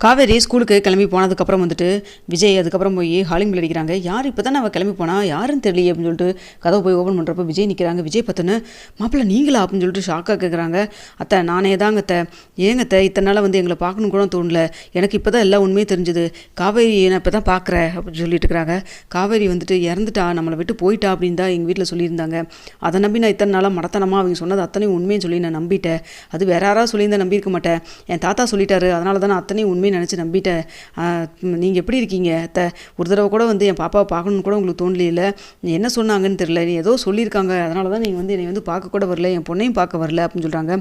காவேரி ஸ்கூலுக்கு கிளம்பி போனதுக்கப்புறம் வந்துட்டு விஜய் அதுக்கப்புறம் போய் ஹாலிங் பெல் அடிக்கிறாங்க. யார் இப்போ தான் அவள் கிளம்பி போனா யாருன்னு தெரியலையே அப்படின்னு சொல்லிட்டு கதவை போய் ஓப்பன் பண்ணுறப்ப விஜய் நிற்கிறாங்க. விஜய் பார்த்தோன்னு மாப்பிள்ளை நீங்களா அப்படின்னு சொல்லிட்டு ஷாக்காக கேட்குறாங்க. அத்தை நானே தாங்க அத்தை. ஏங்க அத்தை இத்தனை நாளாக வந்து எங்களை பார்க்கணும் கூட தோணல. எனக்கு இப்போ தான் எல்லா உண்மையும் தெரிஞ்சுது. காவேரி நான் இப்போ தான் பார்க்குறேன் அப்படின்னு சொல்லிட்டு இருக்கிறாங்க. காவேரி வந்துட்டு இறந்துட்டா, நம்மளை விட்டு போயிட்டா அப்படின்னு தான் எங்கள் வீட்டில் சொல்லியிருந்தாங்க. அதை நம்பி நான் இத்தனை நாளாக மடத்தனமாக அவங்க சொன்னது அத்தனையும் உண்மையும் சொல்லி நான் நம்பிட்டேன். அது வேற யாராவது சொல்லியிருந்தா நம்பியிருக்க மாட்டேன். என் தாத்தா சொல்லிட்டாரு, அதனால தான் நான் அத்தனையும் உண்மையை நினச்சி நம்பிட்டேன். நீங்கள் எப்படி இருக்கீங்க அத்தை? ஒரு தடவை கூட வந்து என் பாப்பாவை பார்க்கணுன்னு கூட உங்களுக்கு தோணலையில. என்ன சொன்னாங்கன்னு தெரியல, நீ ஏதோ சொல்லியிருக்காங்க, அதனால தான் நீங்கள் வந்து என்னை வந்து பார்க்க கூட வரல, என் பொண்ணையும் பார்க்க வரல அப்படின்னு சொல்கிறாங்க.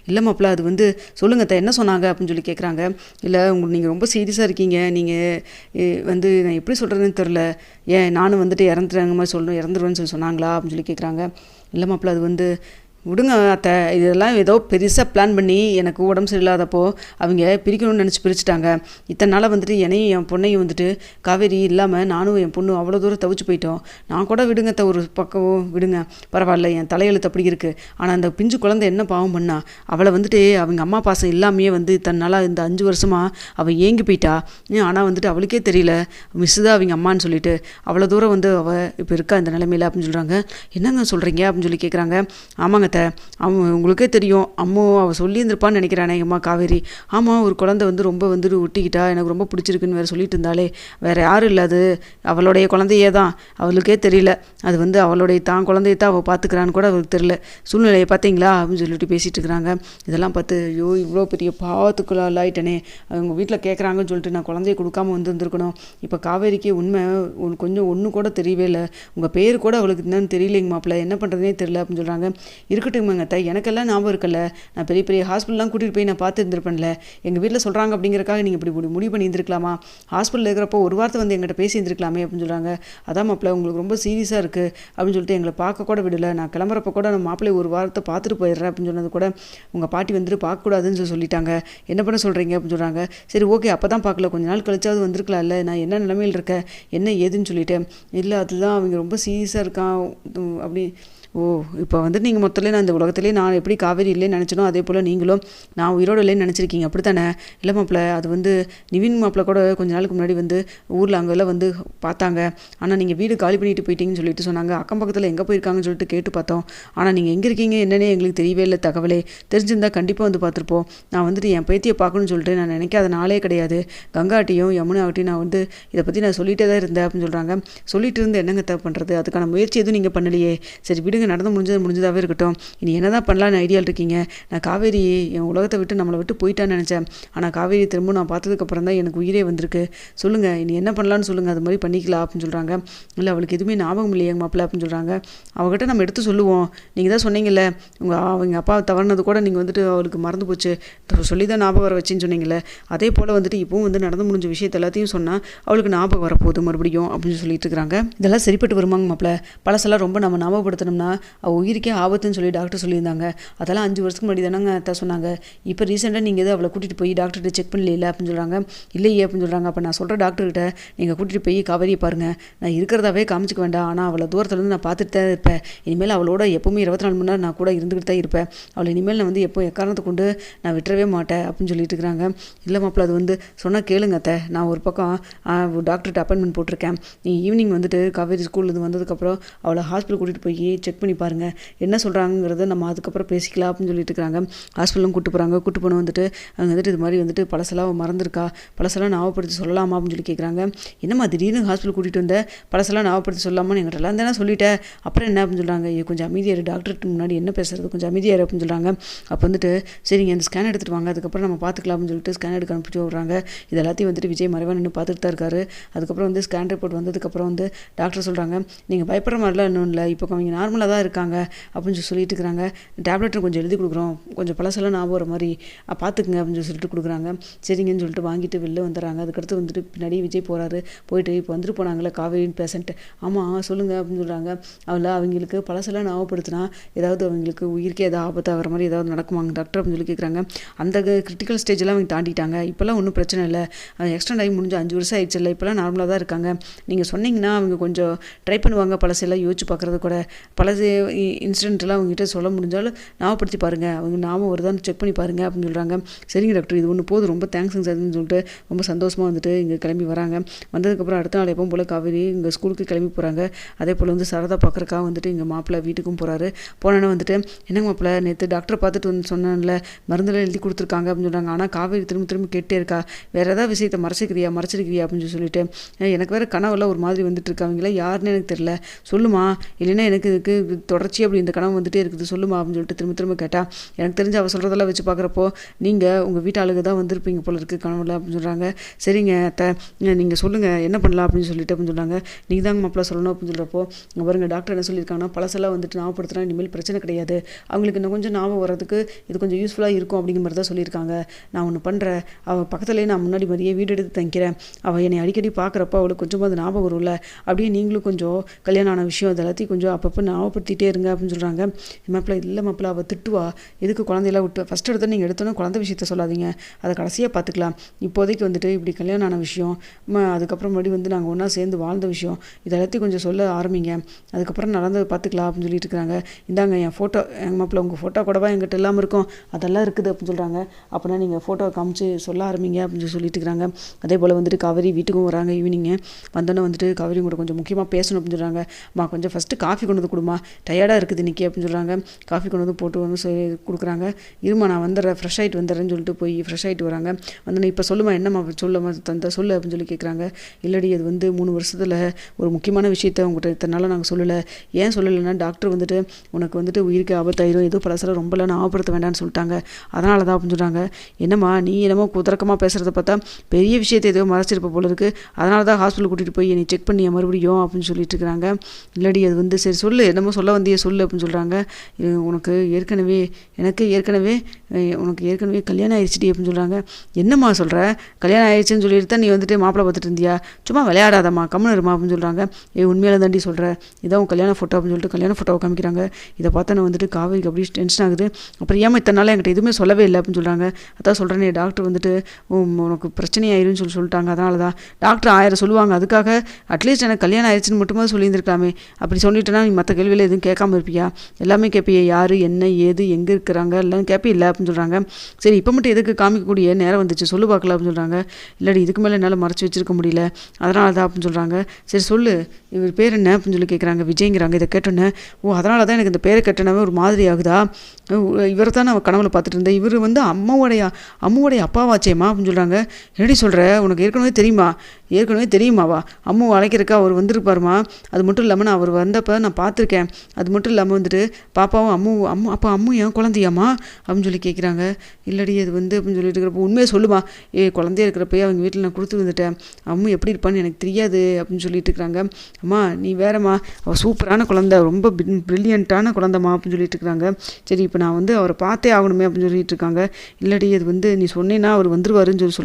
இல்லை மாப்பிள்ள அது வந்து சொல்லுங்க அத்தை என்ன சொன்னாங்க அப்படின்னு சொல்லி கேட்குறாங்க. இல்லை உங்களுக்கு நீங்கள் ரொம்ப சீரியஸாக இருக்கீங்க, நீங்கள் வந்து நான் எப்படி சொல்கிறதுன்னு தெரில, ஏன் நானும் வந்துட்டு இறந்துறாங்க மாதிரி இறந்துருவேன்னு சொல்லி சொன்னாங்களா அப்படின்னு சொல்லி கேட்குறாங்க. இல்லை மாப்பிள்ள அது வந்து விடுங்க அத்தை, இதெல்லாம் ஏதோ பெருசாக பிளான் பண்ணி எனக்கு உடம்பு சரியில்லாதப்போ அவங்க பிரிக்கணும்னு நினச்சி பிரிச்சுட்டாங்க. இத்தனை நாளாக வந்துட்டு என்னையும் என் பொண்ணையும் வந்துட்டு காவேரி இல்லாமல் நானும் என் பொண்ணு அவ்வளோ தூரம் தவிச்சு போயிட்டோம். நான் கூட விடுங்க அத்தை, ஒரு பக்கம் விடுங்க பரவாயில்ல, என் தலையெழுத்து அப்படி இருக்குது. ஆனால் அந்த பிஞ்சு குழந்தை என்ன பாவம் பண்ணா, அவளை வந்துட்டு அவங்க அம்மா பாசம் இல்லாமையே வந்து இத்தனை நாளாக இந்த 5 வருஷமாக அவள் ஏங்கி போயிட்டா. ஆனால் வந்துட்டு அவளுக்கே தெரியல மிஸ்ஸு தான் அவங்க அம்மான்னு சொல்லிட்டு அவ்வளோ தூரம் வந்து அவள் இப்போ இருக்கா இந்த நிலைமையில அப்படின்னு சொல்கிறாங்க. என்னங்க சொல்கிறீங்க அப்படின்னு சொல்லி கேட்குறாங்க. ஆமாங்க, அவன் உங்களுக்கே தெரியும், அவள் சொல்லியிருந்திருப்பான்னு நினைக்கிறானே அம்மா காவேரி. ஆமாம், ஒரு குழந்தை வந்து ரொம்ப வந்துட்டு ஒட்டிக்கிட்டா, எனக்கு ரொம்ப பிடிச்சிருக்குன்னு வேறு சொல்லிட்டு இருந்தாலே, வேறு யாரும் இல்லை, அது அவளுடைய குழந்தையே தான். அவளுக்கே தெரியல அது வந்து அவளுடைய தான் குழந்தைய தான் அவள் பார்த்துக்கிறான்னு கூட அவளுக்கு தெரியல. சூழ்நிலையை பார்த்தீங்களா அப்படின்னு சொல்லிட்டு பேசிகிட்டு இருக்கிறாங்க. இதெல்லாம் பார்த்து ஐயோ இவ்வளோ பெரிய பாவத்துக்குள்ளாயிட்டனே, அவங்க வீட்டில் கேட்குறாங்கன்னு சொல்லிட்டு நான் குழந்தைய கொடுக்காம வந்துருக்கணும். இப்போ காவேரிக்கு உண்மை கொஞ்சம் ஒன்று கூட தெரியவே இல்லை. உங்கள் பேர் கூட அவளுக்கு என்னன்னு தெரியலைங்க மாப்பிள்ள, என்ன பண்ணுறதுனே தெரியல அப்படின்னு சொல்கிறாங்க. இருக்கட்டுமாங்க அத்தை, எனக்கெல்லாம் ஞாபகம் இருக்கல, நான் பெரிய பெரிய ஹாஸ்பிட்டல்லாம் கூட்டிகிட்டு போய் நான் பார்த்து இருந்திருப்பேன்ல. எங்கள் வீட்டில் சொல்கிறாங்க அப்படிங்கிறக்காக நீங்கள் இப்படி முடிவு பண்ணி இருந்திருக்கலாமா? ஹாஸ்பிட்டலில் இருக்கிறப்போ ஒரு வார்த்தை வந்து எங்கிட்ட பேசி இருந்திருக்கலாமே அப்படின்னு சொல்கிறாங்க. அதான் மாப்பிள்ள உங்களுக்கு ரொம்ப சீரியஸாக இருக்குது அப்படின்னு சொல்லிட்டு எங்களை பார்க்க கூட விடலை. நான் கிளம்புறப்போ கூட நான் மாப்பிள்ளை ஒரு வாரத்தை பார்த்துட்டு போயிடுறேன் அப்படின்னு சொன்னது கூட உங்கள் பாட்டி வந்துட்டு பார்க்கக்கூடாதுன்னு சொல்லிட்டாங்க. என்ன பண்ண சொல்கிறீங்க அப்படின்னு சொல்கிறாங்க. சரி ஓகே, அப்போ தான் பார்க்கல, கொஞ்ச நாள் கழிச்சாவது வந்திருக்கலாம்ல, நான் என்ன நிலைமையில் இருக்கேன் என்ன ஏதுன்னு சொல்லிட்டேன். இல்லை அதுதான் அவங்க ரொம்ப சீரியஸாக இருக்கான் அப்படி. ஓ இப்போ வந்துட்டு நீங்கள் மொத்தத்தில் நான் இந்த உலகத்திலே நான் எப்படி காவேரி இல்லைன்னு நினச்சனோ அதே போல் நீங்களும் நான் உயிரோடு இல்லைன்னு நினச்சிருக்கீங்க அப்படி தானே? இல்லை மாப்பிள்ள, அது வந்து நிவின் மாப்பிள்ள கூட கொஞ்ச நாளுக்கு முன்னாடி வந்து ஊரில் அங்கெல்லாம் வந்து பார்த்தாங்க. ஆனால் நீங்கள் வீடு காலி பண்ணிட்டு போயிட்டீங்கன்னு சொல்லிட்டு சொன்னாங்க. அக்கம் பக்கத்தில் எங்கே போயிருக்காங்கன்னு சொல்லிட்டு கேட்டு பார்த்தோம். ஆனால் நீங்கள் எங்கே இருக்கீங்க என்னன்னே எங்களுக்கு தெரியவே இல்லை. தகவலே தெரிஞ்சிருந்தால் கண்டிப்பாக வந்து பார்த்துருப்போம். நான் வந்துட்டு என் பேத்தியை பார்க்கணுன்னு சொல்லிட்டு நான் நினைக்காத நாளே கிடையாது. கங்காட்டியும் யமுனாவட்டியும் நான் வந்து இதை பற்றி நான் சொல்லிகிட்டே தான் இருந்தேன் அப்படின்னு சொல்கிறாங்க. சொல்லிட்டு இருந்து என்னங்க தேவை பண்ணுறது, அதுக்கான முயற்சி எதுவும் நீங்கள் பண்ணலையே. சரி விடுங்க, நடந்து முடிஞ்சதாகவே இருக்கட்டும். இனி என்ன தான் பண்ணலான்னு ஐடியாவில் இருக்கீங்க? நான் காவேரி என் உலகத்தை விட்டு நம்மளை விட்டு போயிட்டான்னு நினச்சேன். ஆனால் காவேரி திரும்ப நான் பார்த்ததுக்கப்புறம் தான் எனக்கு உயிரே வந்திருக்கு. சொல்லுங்கள் இனி என்ன பண்ணலான்னு சொல்லுங்கள், அது மாதிரி பண்ணிக்கலாம் அப்படின்னு சொல்கிறாங்க. இல்லை அவளுக்கு எதுவுமே ஞாபகம் இல்லையே மாப்பிள்ள அப்படின்னு சொல்கிறாங்க. அவகிட்ட நம்ம எடுத்து சொல்லுவோம். நீங்கள் தான் சொன்னீங்கல்ல அவங்க அப்பா தவறுனது கூட நீங்கள் வந்துட்டு அவளுக்கு மறந்து போச்சு, சொல்லி தான் ஞாபகம் வர வச்சுன்னு சொன்னீங்களே. அதே போல் வந்துட்டு இப்போவும் வந்து நடந்து முடிஞ்ச விஷயத்த எல்லாத்தையும் சொன்னால் அவளுக்கு ஞாபகம் வரப்போகுது மறுபடியும் அப்படின்னு சொல்லிட்டு இருக்கிறாங்க. இதெல்லாம் சரிப்பட்டு வருமாங்க மாப்பிள்ள? பழசெல்லாம் ரொம்ப நம்ம ஞாபகப்படுத்தணும்னா அவள் உயிருக்கே ஆபத்துன்னு சொல்லி டாக்டர் சொல்லியிருந்தாங்க. அதெல்லாம் 5 வருஷத்துக்கு முன்னாடி தானங்க அத்தை சொன்னாங்க. இப்போ ரீசெண்டாக நீங்கள் எதுவும் அவளை கூட்டிகிட்டு போய் டாக்டர்கிட்ட செக் பண்ணல அப்படின்னு சொல்கிறாங்க. இல்லையே அப்படின்னு சொல்கிறாங்க. அப்போ நான் சொல்கிற டாக்டர்கிட்ட நீங்கள் கூட்டிகிட்டு போய் காவேரியை பாருங்கள், நான் இருக்கிறதாவே காமிச்சிக்க வேண்டாம், ஆனால் அவளை தூரத்துலேருந்து நான் பார்த்துட்டு தான் இருப்பேன். இனிமேல் அவளோட எப்போவுமே 24 மணி நேரம் நான் கூட இருந்துக்கிட்டு தான் இருப்பேன். அவளை இனிமேல் நான் வந்து எப்போ எக்காரணத்தை கொண்டு நான் விட்டுறவே மாட்டேன் அப்படின்னு சொல்லிட்டு இருக்கிறாங்க. இல்லை மாப்பிள்ள, அது வந்து சொன்னால் கேளுங்க அத்தை, நான் ஒரு பக்கம் டாக்டர்கிட்ட அப்பாயின்மெண்ட் போட்டிருக்கேன். நீ ஈவினிங் வந்துட்டு காவேரி ஸ்கூல்லேருந்து வந்ததுக்கப்புறம் அவளை ஹாஸ்பிட்டல் கூட்டிகிட்டு போய் செக் பண்ணி பாருங்கள், என்ன சொல்கிறாங்கிறத நம்ம அதுக்கப்புறம் பேசிக்கலாம் அப்படின்னு சொல்லிட்டு இருக்கிறாங்க. ஹாஸ்பிட்டலும் கூட்டு போகிறாங்க. கூட்டு போன வந்துட்டு அவங்க வந்துட்டு இது மாதிரி வந்துட்டு பழசெல்லாம் மறந்துருக்கா, பழசெல்லாம் ஞாபகப்படுத்தி சொல்லலாமா அப்படின்னு சொல்லி கேட்குறாங்க. என்னம்மா திடீர்னு ஹாஸ்பிட்டல் கூட்டிகிட்டு வந்த, பழசெல்லாம் ஞாபகப்படுத்தி சொல்லலாமான்னு எங்கிட்ட எல்லாம் தானே சொல்லிட்டேன், அப்புறம் என்ன அப்படின்னு சொல்கிறாங்க. கொஞ்சம் அமைதியாரு, டாக்டருக்கு முன்னாடி என்ன பேசுறது, கொஞ்சம் அமைதியாரு அப்படின்னு சொல்கிறாங்க. அப்போ வந்துட்டு சரிங்க இந்த ஸ்கேன் எடுத்துகிட்டு வாங்க, அதுக்கப்புறம் நம்ம பார்த்துக்கலாம் அப்படின்னு சொல்லிட்டு ஸ்கேன் எடுக்க அனுப்பிச்சு விட்றாங்க. இது எல்லாத்தையும் வந்துட்டு விஜய் மறைவாக நின்று பார்த்துட்டு தான் இருக்காரு. அதுக்கப்புறம் வந்து ஸ்கேன் ரிப்போர்ட் வந்ததுக்கப்புறம் வந்து டாக்டர் சொல்கிறாங்க, நீங்கள் பயப்படுற மாதிரிலாம் இன்னும் இல்லை, இப்போ அவங்க நார்மலாக தான் இருக்காங்க அப்படின்னு சொல்லிட்டு இருக்கிறாங்க. டேப்லெட்டும் கொஞ்சம் எழுதி கொடுக்குறோம், கொஞ்சம் பழசெல்லாம் ஞாபகம் வர மாதிரி பார்த்துக்குங்க அப்படின்னு சொல்லிட்டு கொடுக்குறாங்க. சரிங்கன்னு சொல்லிட்டு வாங்கிட்டு வெளில வந்துடுறாங்க. அதுக்கடுத்து வந்துட்டு பின்னாடி விஜய் போகிறாரு. போயிட்டு இப்போ வந்துட்டு போனாங்களே காவேரின் பேஷண்ட், ஆமாம் சொல்லுங்கள் அப்படின்னு சொல்கிறாங்க. அவங்களுக்கு பழசெல்லாம் ஞாபகப்படுத்தினா ஏதாவது அவங்களுக்கு உயிருக்கே ஏதாவது ஆபத்தாகிற மாதிரி ஏதாவது நடக்குமாங்க டாக்டர் அப்படின்னு சொல்லி கேட்குறாங்க. அந்த கிரிட்டிக்கல் ஸ்டேஜெல்லாம் அவங்க தாண்டிட்டாங்க, இப்போல்லாம் ஒன்றும் பிரச்சனை இல்லை, எக்ஸ்டெண்ட் ஆகி முடிஞ்சு 5 வருஷம் ஆயிடுச்சு இல்லை, இப்போல்லாம் நார்மலாக தான் இருக்காங்க. நீங்கள் சொன்னீங்கன்னா அவங்க கொஞ்சம் ட்ரை பண்ணுவாங்க, பழசெல்லாம் யோசிச்சு பார்க்குறது கூட. ஏதாவது இன்சிடென்ட்லாம் அவங்ககிட்ட சொல்ல முடிஞ்சாலும் ஞாபகப்படுத்தி பாருங்கள், அவங்க ஞாபகம் வருதான்னு செக் பண்ணி பாருங்கள் அப்படின்னு சொல்கிறாங்க. சரிங்க டாக்டர், இது ஒன்று போதும், ரொம்ப தேங்க்ஸுங்க சார்ன்னு சொல்லிட்டு ரொம்ப சந்தோஷமாக வந்துட்டு இங்கே கிளம்பி வராங்க. வந்ததுக்கப்புறம் அடுத்த நாள் எப்பவும் போல் காவேரி இங்கே ஸ்கூலுக்கு கிளம்பி போகிறாங்க. அதே போல் வந்து சரதா பார்க்குறக்காக வந்துட்டு இங்கே மாப்பிள்ளை வீட்டுக்கும் போகிறாரு. போனோன்னே வந்துட்டு என்னங்க மாப்பிள்ளை, நேற்று டாக்டரை பார்த்துட்டு வந்து சொன்னேன்ல, மருந்தெல்லாம் எழுதி கொடுத்துருக்காங்க அப்படின்னு சொல்கிறாங்க. ஆனால் காவேரி திரும்ப திரும்ப கேட்டே இருக்கா, வேறு ஏதாவது விஷயத்தை மறைச்சிருக்கிறியா அப்படின்னு சொல்லிட்டு, எனக்கு வேறு கனவெல்லாம் ஒரு மாதிரி வந்துட்டு இருக்காங்களே, யாருன்னு எனக்கு தெரியல, சொல்லுமா, இல்லைன்னா எனக்கு இதுக்கு தொடர்ச்சி அப்படி இந்த கனவு வந்துட்டே இருக்குது, சொல்லுமா அப்படின்னு சொல்லிட்டு திரும்ப திரும்ப கேட்டால், எனக்கு தெரிஞ்சு அவள் சொல்கிறதெல்லாம் வச்சு பார்க்குறப்போ நீங்கள் உங்கள் வீட்டு ஆளுங்க தான் வந்திருப்பீங்க போல இருக்குது கனவுல அப்படின்னு சொல்கிறாங்க. சரிங்க அத்தை, நீங்கள் சொல்லுங்கள் என்ன பண்ணலாம் அப்படின்னு சொல்லிட்டு அப்படின்னு சொன்னாங்க. நீங்கள் தாங்க மாப்பிள்ளை சொல்லணும் அப்படின்னு சொல்கிறப்போ, பாருங்க டாக்டர் என்ன சொல்லியிருக்காங்கன்னா, பழசெல்லாம் வந்துட்டு ஞாபகப்படுத்தினா இனிமேல் பிரச்சனை கிடையாது, அவங்களுக்கு இன்னும் கொஞ்சம் ஞாபகம் வரதுக்கு இது கொஞ்சம் யூஸ்ஃபுல்லாக இருக்கும் அப்படிங்கிற மாதிரி தான் சொல்லியிருக்காங்க. நான் ஒன்று பண்ணுறேன், அவள் பக்கத்துலேயே நான் முன்னாடி மாதிரியே வீடு எடுத்து தங்கிறேன், அவள் என்னை அடிக்கடி பார்க்குறப்ப அவளுக்கு கொஞ்சமாக அது ஞாபகம் வரும்ல, அப்படியே நீங்களும் கொஞ்சம் கல்யாணம் ஆன விஷயம் அது எல்லாத்தையும் கொஞ்சம் அப்பப்போ ஞாபகப்படுத்திட்டே இருங்க அப்படின்னு சொல்கிறாங்க. மாப்பிள்ளை இல்லை மாப்பிள்ளை, அவள் திட்டுவா, எதுக்கு குழந்தையெல்லாம் விட்டு ஃபஸ்ட் எடுத்து நீங்கள் எடுத்தோன்னே குழந்தை விஷயத்த சொல்லாதீங்க, அதை கடைசியாக பார்த்துக்கலாம், இப்போதைக்கு வந்துட்டு இப்படி கல்யாணம் ஆன விஷயம், அதுக்கப்புறம் மறுபடியும் வந்து நாங்கள் ஒன்றா சேர்ந்து வாழ்ந்த விஷயம், இது எல்லாத்தையும் கொஞ்சம் சொல்ல ஆரம்பிங்க, அதுக்கப்புறம் நடந்தது பார்த்துக்கலாம் அப்படின்னு சொல்லிட்டு இருக்கிறாங்க. இந்தாங்க என் ஃபோட்டோ, எங்கள் மாப்பிள்ளை உங்கள் ஃபோட்டோ கூடவா எங்கிட்ட இல்லாமல் இருக்கும், அதெல்லாம் இருக்குது அப்படின்னு சொல்கிறாங்க. அப்படின்னா நீங்கள் ஃபோட்டோவை காமிச்சு சொல்ல ஆரம்பிங்க அப்படின்னு சொல்லிட்டு இருக்கிறாங்க. அதே போல் வந்துட்டு காவேரி வீட்டுக்கும் வராங்க. ஈவினிங்கு வந்தோன்னே வந்துட்டு காவேரி கூட கொஞ்சம் முக்கியமாக பேசணும் அப்படின்னு சொல்கிறாங்க. அம்மா கொஞ்சம் ஃபஸ்ட்டு காஃபி கொண்டு வந்து கொடுமா, டயர்டாக இருக்குது இன்றைக்கி அப்படின்னு சொல்கிறாங்க. காஃபி கொண்டு வந்து போட்டு வந்து கொடுக்குறாங்க. இருமா நான் வந்துடுறேன், ஃப்ரெஷ் ஆகிட்டு வந்துடுறேன்னு சொல்லிட்டு போய் ஃப்ரெஷ் ஆகிட்டு வராங்க. வந்தோன்னே இப்போ சொல்லுமா, என்னம்மா சொல்லுமா தந்த சொல்லு அப்படின்னு சொல்லி கேட்குறாங்க. இல்லடி, அது வந்து 3 வருஷத்தில் ஒரு முக்கியமான விஷயத்த உங்கள்கிட்ட இத்தனை நாளாக நாங்கள் சொல்லலை. ஏன் சொல்லலைன்னா, டாக்டர் வந்துட்டு உனக்கு வந்துட்டு உயிருக்கு ஆபத்தாயிரும், ஏதோ பலசில் ரொம்பலாம் ஞாபகப்படுத்த வேண்டாம்னு சொல்லிட்டாங்க, அதனால தான் அப்படின்னு சொல்கிறாங்க. என்னம்மா நீ என்னமோ குதரக்கமாக பேசுகிறத பார்த்தா பெரிய விஷயத்தை ஏதோ மறைச்சிருப்ப போல இருக்குது, அதனால தான் ஹாஸ்பிட்டல் கூட்டிகிட்டு போய் என்னை செக் பண்ணி மறுபடியும் அப்படின்னு சொல்லிட்டு இருக்கிறாங்க. இல்லடி, அது வந்து சரி சொல்லு, என்னமோ சொல்ல வந்தியே சொல்லு அப்படின்னு சொல்கிறாங்க. உனக்கு ஏற்கனவே கல்யாணம் ஆயிடுச்சுடி அப்படின்னு சொல்கிறாங்க. என்னம்மா சொல்கிற, கல்யாணம் ஆயிடுச்சுன்னு சொல்லிட்டு தான் நீ வந்துட்டு மாப்பிள்ளை பார்த்துட்டு இருந்தியா, சும்மா விளையாடாதம்மா கம்முன்னு இருமா அப்படின்னு சொல்கிறாங்க. உண்மையில தாண்டி சொல்கிறேன், இதான் உன் கல்யாண ஃபோட்டோ அப்படின்னு சொல்லிட்டு கல்யாண ஃபோட்டோவை காமிக்கிறாங்க. இதை பார்த்தா வந்துட்டு காவேரிக்கு அப்படியே டென்ஷன் ஆகுது. அப்புறம் ஏமா இத்தனை நாள் என்கிட்ட எதுவுமே சொல்லவே இல்லை அப்படின்னு சொல்கிறாங்க. அதான் சொல்கிறேனே, டாக்டர் வந்துட்டு உனக்கு பிரச்சனையாயிருன்னு சொல்லிட்டாங்க, அதனால தான் டாக்டர் 1000 சொல்லுவாங்க, அதுக்காக அட்லீஸ்ட் எனக்கு கல்யாணம் ஆயிடுச்சுன்னு மட்டுமா சொல்லியிருந்திருக்கலாமே, அப்படி சொல்லிட்டேன்னா நீ மற்ற கேள்வியில் எதுவும் கேட்காம இருப்பியா, எல்லாமே கேட்பியா, யார் என்ன ஏது எங்கே இருக்கிறாங்க எல்லாம் கேட்பில்லை அப்படின்னு சொல்கிறாங்க. சரி இப்போ மட்டும் எதுக்கு காமிக்கக்கூடிய நேரம் வந்துச்சு சொல்லு பார்க்கலாம் அப்படின்னு சொல்கிறாங்க. இல்லாடி இதுக்கு மேலே என்னால் மறைச்சி வச்சிருக்க முடியல, அதனால தான் அப்படின்னு சொல்கிறாங்க. சரி சொல்லு, இவர் பேர் என்ன அப்படின்னு சொல்லி கேட்குறாங்க. விஜய்ங்கிறாங்க. இதை கேட்டோன்னே, அதனால தான் எனக்கு இந்த பேரை கேட்டனாவே ஒரு மாதிரி ஆகுதா, இவரை தான் நான் கனவுல பார்த்துட்டு இருந்தேன், இவர் வந்து அம்மாவுடைய அப்பாவாச்சேம்மா அப்படின்னு சொல்கிறாங்க. என்னடி சொல்கிற, உனக்கு ஏற்கனவே தெரியுமாவா, அம்மாவை அழைக்கிறக்கா அவர் வந்திருப்பாருமா, அது மட்டும் இல்லாமல் நான் அவர் வந்தப்போ நான் பார்த்துருக்கேன், அது மட்டும் இல்லாமல் வந்துட்டு பாப்பாவும் அம்மு ஏன் குழந்தையாம்மா அப்படின்னு சொல்லி கேட்குறாங்க. இல்லடி அது வந்து அப்படின்னு சொல்லிட்டு இருக்கிறப்போ, உண்மையை சொல்லுமா, குழந்தைய இருக்கிறப்பயே அவங்க வீட்டில் நான் கொடுத்து வந்துட்டேன், அம்மு எப்படி இருப்பான்னு எனக்கு தெரியாது அப்படின்னு சொல்லிட்டு இருக்கிறாங்க. அம்மா நீ வேறம்மா, அவள் சூப்பரான குழந்தை, ரொம்ப ப்ரில்லியண்ட்டான குழந்தைம்மா அப்படின்னு சொல்லிட்டு இருக்கிறாங்க. சரி இப்போ நான் வந்து அவரை பார்த்தே ஆகணுமே அப்படின்னு சொல்லிட்டு இருக்காங்க. இல்லடி அது வந்து நீ சொன்னேன்னா அவர் வந்துருவாருன்னு சொல்லி சொல்கிறாங்க.